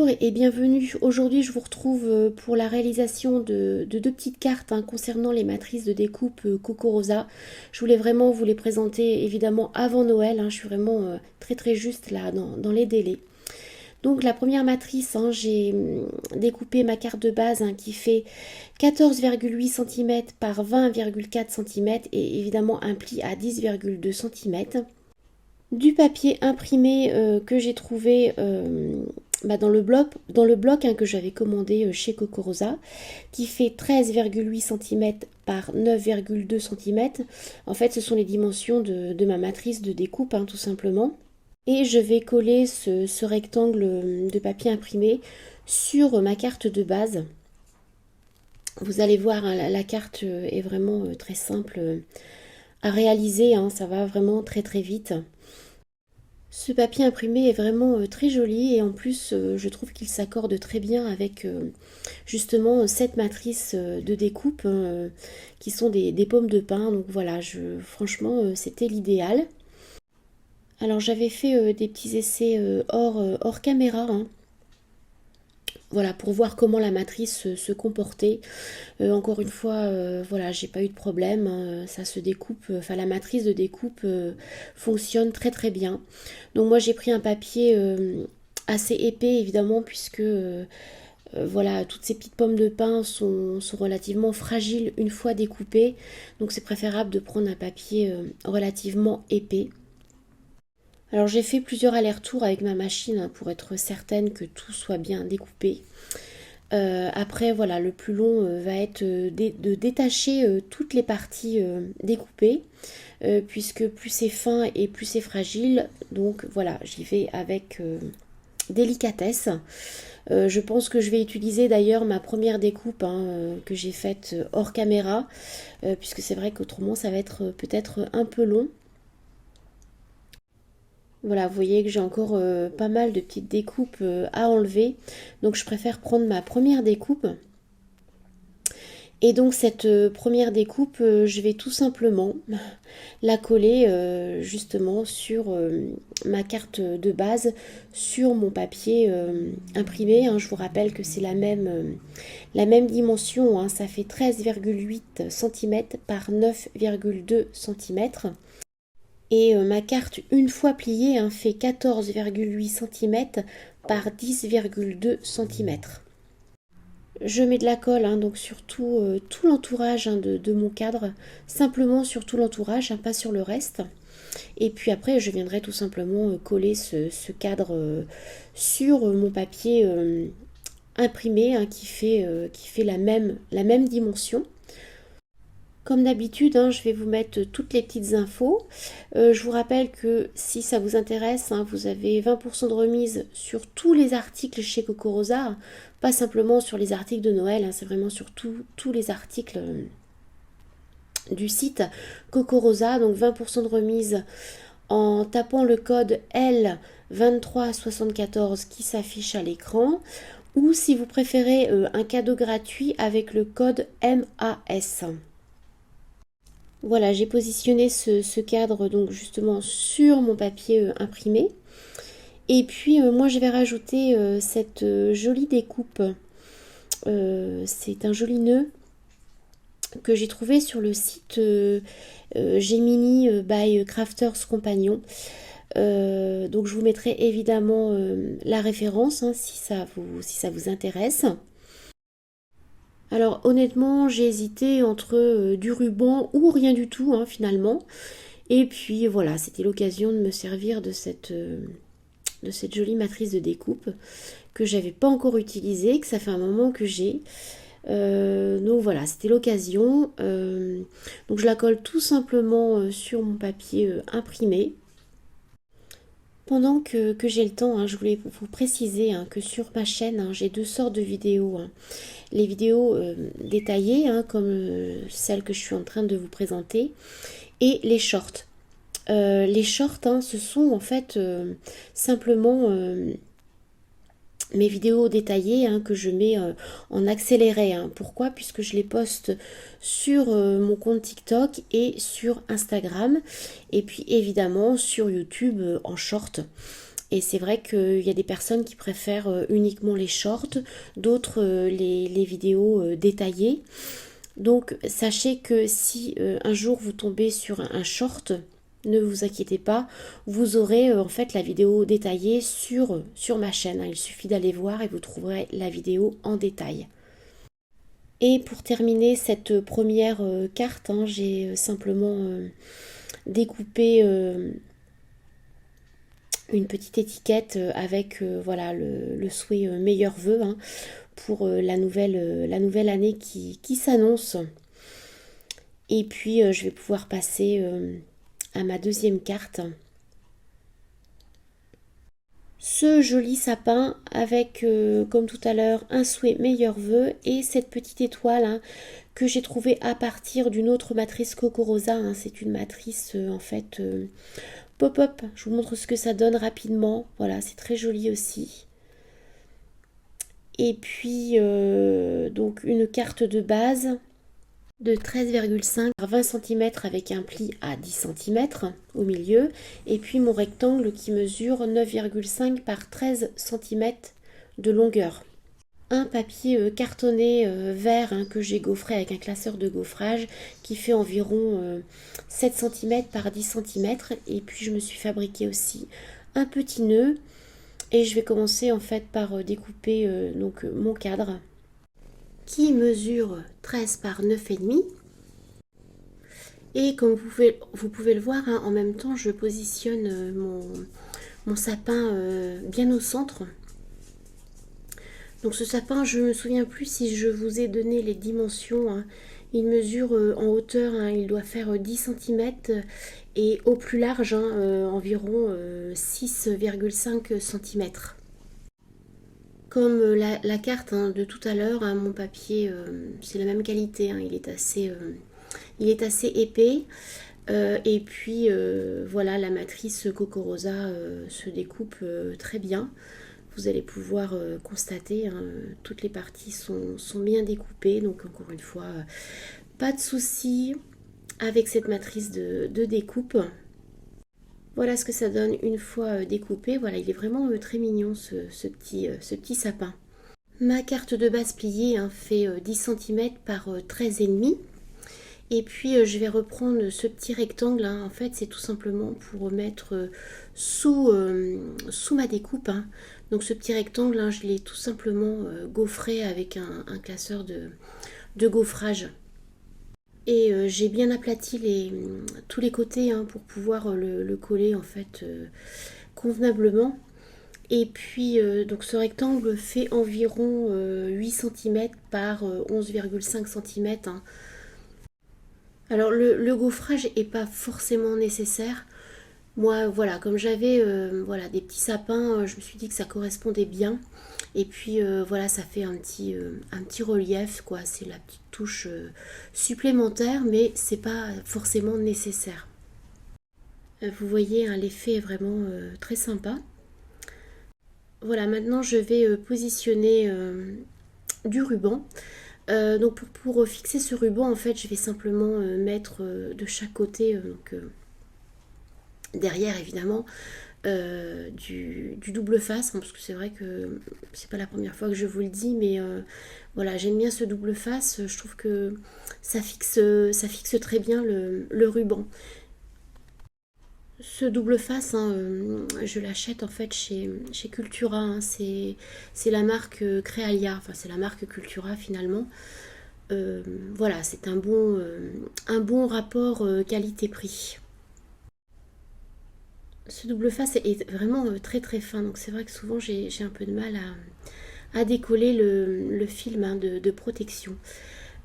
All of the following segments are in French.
et bienvenue. Aujourd'hui, je vous retrouve pour la réalisation de deux petites cartes concernant les matrices de découpe Coco Rosa. Je voulais vraiment vous les présenter évidemment avant Noël. Je suis vraiment très juste là dans les délais. Donc la première matrice, j'ai découpé ma carte de base qui fait 14,8 cm par 20,4 cm et évidemment un pli à 10,2 cm. Du papier imprimé que j'ai trouvé dans le bloc que j'avais commandé chez Coco Rosa, qui fait 13,8 cm par 9,2 cm. En fait, ce sont les dimensions de ma matrice de découpe, tout simplement. Et je vais coller ce rectangle de papier imprimé sur ma carte de base. Vous allez voir, la carte est vraiment très simple à réaliser, ça va vraiment très vite. Ce papier imprimé est vraiment très joli et en plus je trouve qu'il s'accorde très bien avec justement cette matrice de découpe qui sont des pommes de pin. Donc voilà, franchement c'était l'idéal. Alors j'avais fait des petits essais hors caméra. Voilà, pour voir comment la matrice se comportait. Encore une fois, voilà, j'ai pas eu de problème. Ça se découpe, enfin la matrice de découpe fonctionne très bien. Donc moi j'ai pris un papier assez épais évidemment puisque voilà, toutes ces petites pommes de pin sont relativement fragiles une fois découpées. Donc c'est préférable de prendre un papier relativement épais. Alors j'ai fait plusieurs allers-retours avec ma machine pour être certaine que tout soit bien découpé. Après voilà, le plus long va être de détacher toutes les parties découpées puisque plus c'est fin et plus c'est fragile. Donc voilà, j'y vais avec délicatesse. Je pense que je vais utiliser d'ailleurs ma première découpe que j'ai faite hors caméra puisque c'est vrai qu'autrement ça va être peut-être un peu long. Voilà, vous voyez que j'ai encore pas mal de petites découpes à enlever. Donc je préfère prendre ma première découpe. Et donc cette première découpe, je vais tout simplement la coller justement sur ma carte de base, sur mon papier imprimé. Je vous rappelle que c'est la même dimension. Ça fait 13,8 cm par 9,2 cm. Et ma carte, une fois pliée, fait 14,8 cm par 10,2 cm. Je mets de la colle donc sur tout l'entourage de mon cadre, simplement sur tout l'entourage, pas sur le reste. Et puis après, je viendrai tout simplement coller ce cadre sur mon papier imprimé qui fait la même dimension. Comme d'habitude, je vais vous mettre toutes les petites infos. Je vous rappelle que si ça vous intéresse, vous avez 20% de remise sur tous les articles chez Coco Rosa, pas simplement sur les articles de Noël, c'est vraiment sur tous les articles du site Coco Rosa. Donc 20% de remise en tapant le code L2374 qui s'affiche à l'écran. Ou si vous préférez un cadeau gratuit avec le code MAS. Voilà, j'ai positionné ce cadre donc justement sur mon papier imprimé. Et puis moi je vais rajouter cette jolie découpe. C'est un joli nœud que j'ai trouvé sur le site Gemini by Crafters Compagnon. Donc je vous mettrai évidemment la référence si ça vous intéresse. Alors honnêtement, j'ai hésité entre du ruban ou rien du tout finalement. Et puis voilà, c'était l'occasion de me servir de cette jolie matrice de découpe que j'avais pas encore utilisée, que ça fait un moment que j'ai. Donc voilà, c'était l'occasion. Donc je la colle tout simplement sur mon papier imprimé. Pendant que j'ai le temps, je voulais vous préciser que sur ma chaîne, j'ai deux sortes de vidéos. Les vidéos détaillées, comme celle que je suis en train de vous présenter, et les shorts. Les shorts, ce sont en fait simplement mes vidéos détaillées que je mets en accéléré. Pourquoi? Puisque je les poste sur mon compte TikTok et sur Instagram. Et puis évidemment sur YouTube en short. Et c'est vrai qu'il y a des personnes qui préfèrent uniquement les shorts, d'autres les vidéos détaillées. Donc sachez que si un jour vous tombez sur un short, ne vous inquiétez pas, vous aurez en fait la vidéo détaillée sur ma chaîne. Il suffit d'aller voir et vous trouverez la vidéo en détail. Et pour terminer cette première carte, hein, j'ai simplement découpé une petite étiquette avec voilà le souhait meilleurs vœux hein, pour la nouvelle année qui s'annonce. Et puis je vais pouvoir passer à ma deuxième carte. Ce joli sapin avec, comme tout à l'heure, un souhait meilleurs vœux et cette petite étoile hein, que j'ai trouvée à partir d'une autre matrice Coco Rosa. Hein. C'est une matrice en fait pop-up. Je vous montre ce que ça donne rapidement. Voilà, c'est très joli aussi. Et puis, donc une carte de base de 13,5 par 20 cm avec un pli à 10 cm au milieu. Et puis mon rectangle qui mesure 9,5 par 13 cm de longueur. Un papier cartonné vert hein, que j'ai gaufré avec un classeur de gaufrage qui fait environ 7 cm par 10 cm. Et puis je me suis fabriqué aussi un petit nœud. Et je vais commencer en fait par découper donc mon cadre qui mesure 13 par 9,5. Et comme vous pouvez le voir, hein, en même temps je positionne mon sapin bien au centre. Donc ce sapin, je ne me souviens plus si je vous ai donné les dimensions. Hein. Il mesure en hauteur, hein, il doit faire 10 cm et au plus large environ 6,5 cm. Comme la carte hein, de tout à l'heure, hein, mon papier c'est la même qualité, hein, il est assez épais. Et puis voilà, la matrice Coco Rosa se découpe très bien. Vous allez pouvoir constater, hein, toutes les parties sont bien découpées. Donc encore une fois, pas de souci avec cette matrice de découpe. Voilà ce que ça donne une fois découpé. Voilà, il est vraiment très mignon ce petit sapin. Ma carte de base pliée hein, fait 10 cm par 13,5. Et puis je vais reprendre ce petit rectangle. Hein. En fait, c'est tout simplement pour mettre sous ma découpe. Hein. Donc ce petit rectangle, hein, je l'ai tout simplement gaufré avec un classeur de gaufrage. Et j'ai bien aplati tous les côtés hein, pour pouvoir le coller en fait convenablement. Et puis donc ce rectangle fait environ 8 cm par 11,5 cm. Hein. Alors le gaufrage n'est pas forcément nécessaire. Moi voilà, comme j'avais voilà, des petits sapins, je me suis dit que ça correspondait bien. Et puis voilà, ça fait un petit relief, quoi. C'est la petite touche supplémentaire, mais c'est pas forcément nécessaire. Vous voyez, hein, l'effet est vraiment très sympa. Voilà, maintenant je vais positionner du ruban. Donc pour fixer ce ruban, en fait, je vais simplement mettre de chaque côté, donc derrière évidemment, du double face, hein, parce que c'est vrai que c'est pas la première fois que je vous le dis, mais voilà, j'aime bien ce double face. Je trouve que ça fixe très bien le ruban. Ce double face, hein, je l'achète en fait chez Cultura. Hein, c'est la marque Créalia, enfin c'est la marque Cultura finalement. Voilà, c'est un bon rapport qualité-prix. Ce double face est vraiment très très fin, donc c'est vrai que souvent j'ai un peu de mal à décoller le film hein, de protection.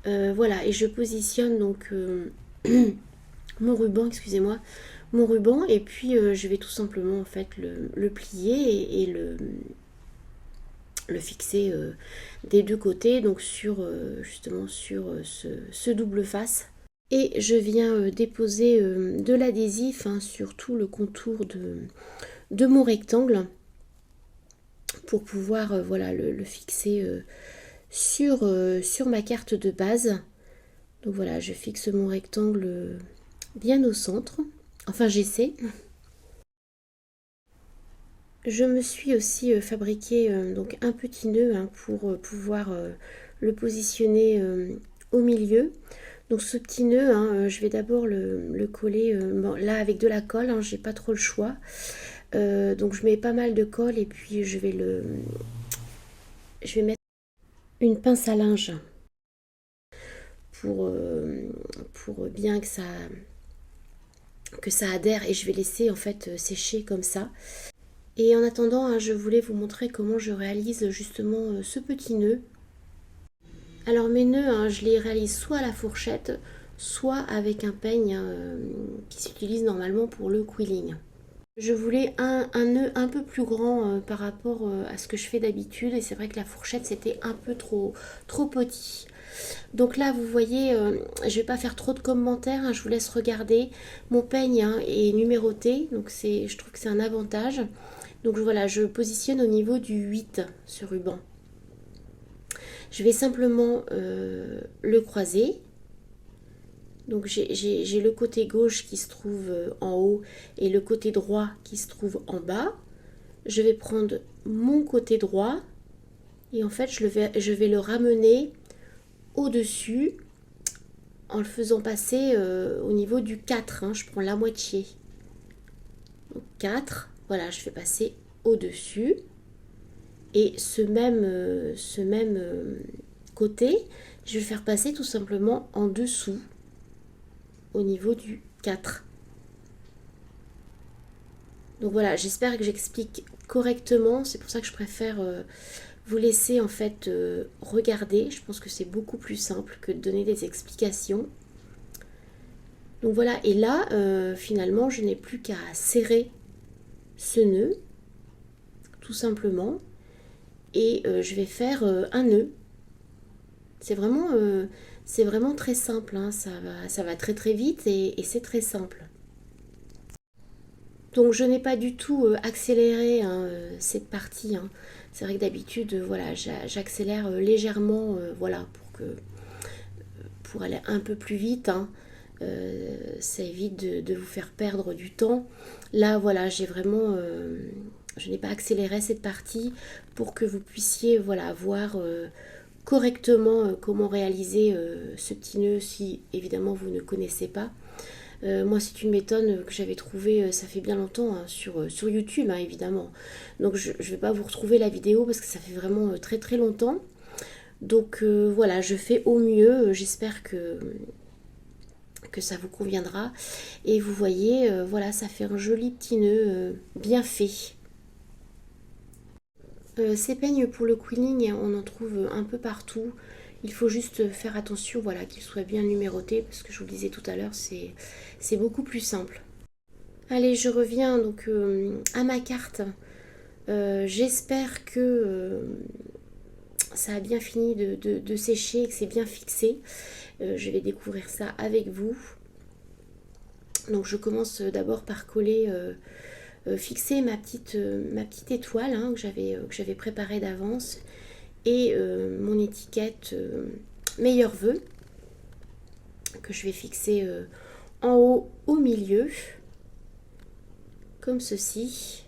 Voilà, et je positionne donc mon ruban, excusez-moi, mon ruban, et puis je vais tout simplement en fait le plier et le fixer des deux côtés, donc justement sur ce double face. Et je viens déposer de l'adhésif hein, sur tout le contour de mon rectangle pour pouvoir voilà, le fixer sur ma carte de base. Donc voilà, je fixe mon rectangle bien au centre. Enfin, j'essaie. Je me suis aussi fabriqué donc un petit nœud hein, pour pouvoir le positionner au milieu. Donc ce petit nœud, hein, je vais d'abord le coller bon, là avec de la colle, hein, j'ai pas trop le choix. Donc je mets pas mal de colle et puis je vais mettre une pince à linge pour, pour bien que ça adhère et je vais laisser en fait sécher comme ça. Et en attendant, hein, je voulais vous montrer comment je réalise justement ce petit nœud. Alors mes nœuds, hein, je les réalise soit à la fourchette, soit avec un peigne qui s'utilise normalement pour le quilling. Je voulais un nœud un peu plus grand par rapport à ce que je fais d'habitude et c'est vrai que la fourchette c'était un peu trop petit. Donc là vous voyez, je vais pas faire trop de commentaires, hein, je vous laisse regarder. Mon peigne hein, est numéroté, donc je trouve que c'est un avantage. Donc voilà, je positionne au niveau du 8 ce ruban. Je vais simplement le croiser. Donc j'ai le côté gauche qui se trouve en haut et le côté droit qui se trouve en bas. Je vais prendre mon côté droit et en fait je vais le ramener au-dessus en le faisant passer au niveau du 4. Hein, je prends la moitié. Donc 4, voilà, je fais passer au-dessus. Et ce même côté, je vais le faire passer tout simplement en dessous au niveau du 4. Donc voilà, j'espère que j'explique correctement. C'est pour ça que je préfère vous laisser en fait regarder. Je pense que c'est beaucoup plus simple que de donner des explications. Donc voilà, et là, finalement, je n'ai plus qu'à serrer ce nœud, tout simplement. Et je vais faire un nœud. C'est vraiment très simple, hein. Ça va très très vite et c'est très simple. Donc je n'ai pas du tout accéléré hein, cette partie. Hein. C'est vrai que d'habitude, voilà, j'accélère légèrement, voilà, pour aller un peu plus vite. Hein. Ça évite de vous faire perdre du temps. Là, voilà, je n'ai pas accéléré cette partie pour que vous puissiez, voilà, voir correctement comment réaliser ce petit nœud si évidemment vous ne connaissez pas. Moi c'est une méthode que j'avais trouvée ça fait bien longtemps hein, sur YouTube hein, évidemment. Donc je ne vais pas vous retrouver la vidéo parce que ça fait vraiment très très longtemps. Donc voilà, je fais au mieux, j'espère que ça vous conviendra. Et vous voyez, voilà, ça fait un joli petit nœud bien fait. Ces peignes pour le quilling, on en trouve un peu partout. Il faut juste faire attention voilà, qu'ils soient bien numérotés parce que je vous le disais tout à l'heure, c'est beaucoup plus simple. Allez, je reviens donc à ma carte. J'espère que ça a bien fini de sécher et que c'est bien fixé. Je vais découvrir ça avec vous. Donc je commence d'abord par coller fixer ma petite étoile hein, que j'avais préparée d'avance et mon étiquette meilleurs vœux que je vais fixer en haut au milieu comme ceci.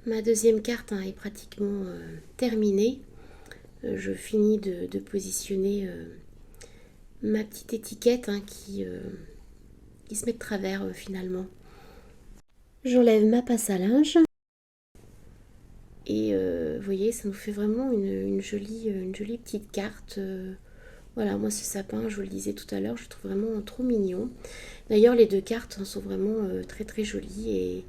Ma deuxième carte hein, est pratiquement terminée. Je finis de positionner ma petite étiquette hein, qui se met de travers finalement. J'enlève ma passe à linge. Et vous voyez, ça nous fait vraiment une jolie petite carte. Voilà, moi ce sapin, je vous le disais tout à l'heure, je le trouve vraiment trop mignon. D'ailleurs, les deux cartes sont vraiment très très jolies. Et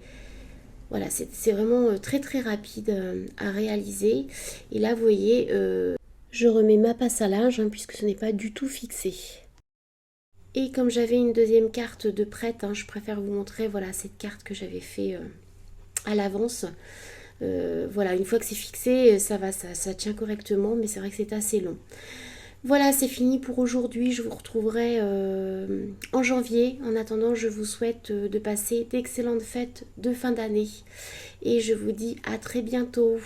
voilà, c'est vraiment très très rapide à réaliser. Et là, vous voyez, je remets ma passe à linge hein, puisque ce n'est pas du tout fixé. Et comme j'avais une deuxième carte de prête, hein, je préfère vous montrer voilà, cette carte que j'avais fait à l'avance. Voilà, une fois que c'est fixé, ça va, ça tient correctement, mais c'est vrai que c'est assez long. Voilà, c'est fini pour aujourd'hui. Je vous retrouverai en janvier. En attendant, je vous souhaite de passer d'excellentes fêtes de fin d'année. Et je vous dis à très bientôt.